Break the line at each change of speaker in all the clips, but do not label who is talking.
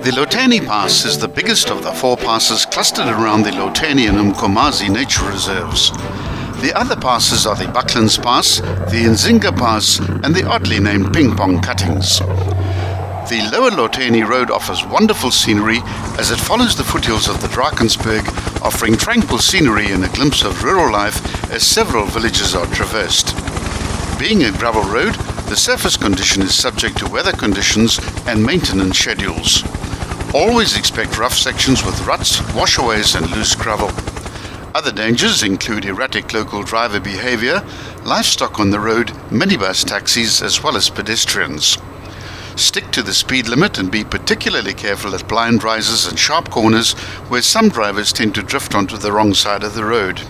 The Lotheni Pass is the biggest of the four passes clustered around the Lotheni and Mkomazi nature reserves. The other passes are the Bucklands Pass, the Nzinga Pass, and the oddly named Ping Pong Cuttings. The Lower Lotheni Road offers wonderful scenery as it follows the foothills of the Drakensberg, offering tranquil scenery and a glimpse of rural life as several villages are traversed. Being a gravel road, the surface condition is subject to weather conditions and maintenance schedules. Always expect rough sections with ruts, washaways and loose gravel. Other dangers include erratic local driver behavior, livestock on the road, minibus taxis as well as pedestrians. Stick to the speed limit and be particularly careful at blind rises and sharp corners where some drivers tend to drift onto the wrong side of the road.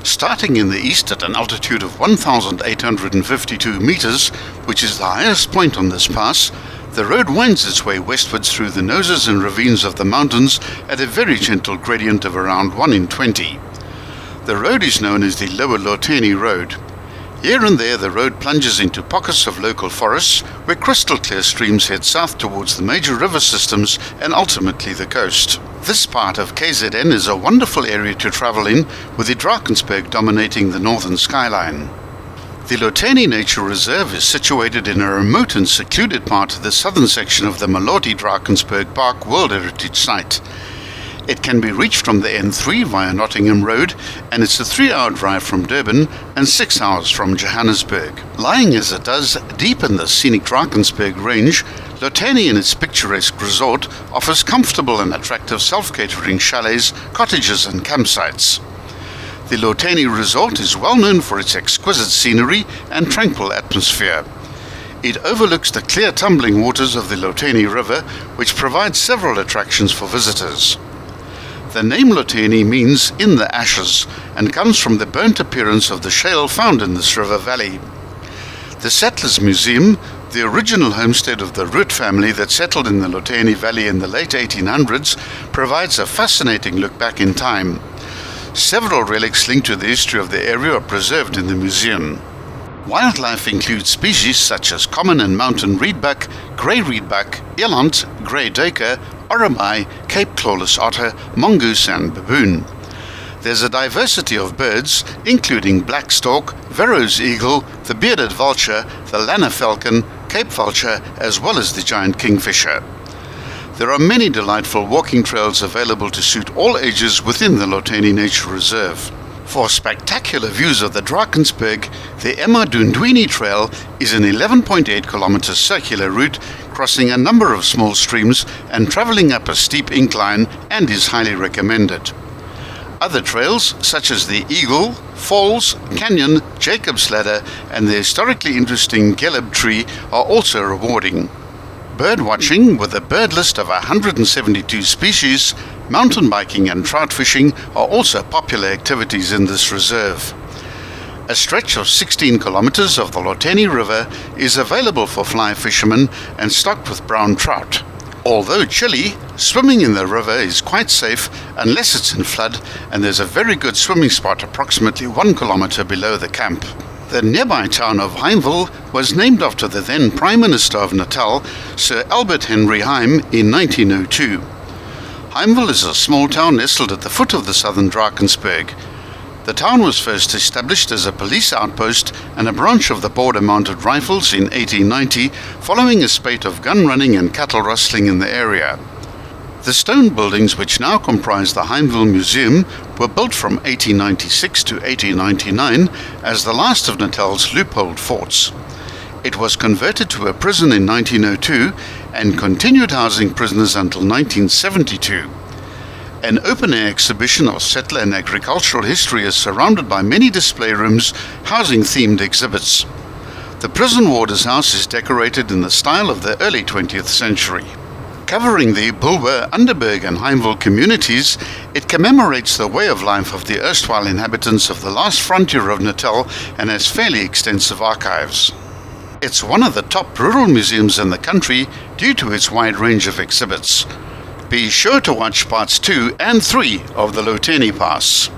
Starting in the east at an altitude of 1,852 meters, which is the highest point on this pass, the road winds its way westwards through the noses and ravines of the mountains at a very gentle gradient of around 1 in 20. The road is known as the Lower Lotheni Road. Here and there the road plunges into pockets of local forests where crystal clear streams head south towards the major river systems and ultimately the coast. This part of KZN is a wonderful area to travel in, with the Drakensberg dominating the northern skyline. The Lotheni Nature Reserve is situated in a remote and secluded part of the southern section of the Maloti Drakensberg Park World Heritage Site. It can be reached from the N3 via Nottingham Road, and it's a 3-hour drive from Durban and 6 hours from Johannesburg. Lying as it does deep in the scenic Drakensberg range, Lotheni and its picturesque resort offers comfortable and attractive self-catering chalets, cottages and campsites. The Lotheni Resort is well known for its exquisite scenery and tranquil atmosphere. It overlooks the clear tumbling waters of the Lotheni River, which provides several attractions for visitors. The name Lotheni means in the ashes and comes from the burnt appearance of the shale found in this river valley. The Settlers Museum, the original homestead of the Root family that settled in the Lotheni Valley in the late 1800s, provides a fascinating look back in time. Several relics linked to the history of the area are preserved in the museum. Wildlife includes species such as common and mountain reedbuck, grey reedbuck, eland, grey duiker, oromai, Cape clawless otter, mongoose and baboon. There's a diversity of birds, including black stork, Verreaux's eagle, the bearded vulture, the lanner falcon, Cape vulture, as well as the giant kingfisher. There are many delightful walking trails available to suit all ages within the Lotheni Nature Reserve. For spectacular views of the Drakensberg, the Emadundwini Trail is an 11.8 kilometer circular route crossing a number of small streams and traveling up a steep incline, and is highly recommended. Other trails such as the Eagle, Falls, Canyon, Jacob's Ladder and the historically interesting Gelib tree are also rewarding. Bird watching with a bird list of 172 species, mountain biking and trout fishing are also popular activities in this reserve. A stretch of 16 kilometers of the Lotheni River is available for fly fishermen and stocked with brown trout. Although chilly, swimming in the river is quite safe unless it's in flood, and there's a very good swimming spot approximately 1 kilometer below the camp. The nearby town of Heimville was named after the then Prime Minister of Natal, Sir Albert Henry Heim, in 1902. Heimville is a small town nestled at the foot of the southern Drakensberg. The town was first established as a police outpost and a branch of the Border Mounted Rifles in 1890, following a spate of gun running and cattle rustling in the area. The stone buildings which now comprise the Heimville Museum were built from 1896 to 1899 as the last of Natal's loopholed forts. It was converted to a prison in 1902 and continued housing prisoners until 1972. An open-air exhibition of settler and agricultural history is surrounded by many display rooms housing themed exhibits. The prison warder's house is decorated in the style of the early 20th century. Covering the Bulwer, Underberg and Heimville communities, it commemorates the way of life of the erstwhile inhabitants of the last frontier of Natal and has fairly extensive archives. It's one of the top rural museums in the country due to its wide range of exhibits. Be sure to watch parts 2 and 3 of the Lotheni Pass.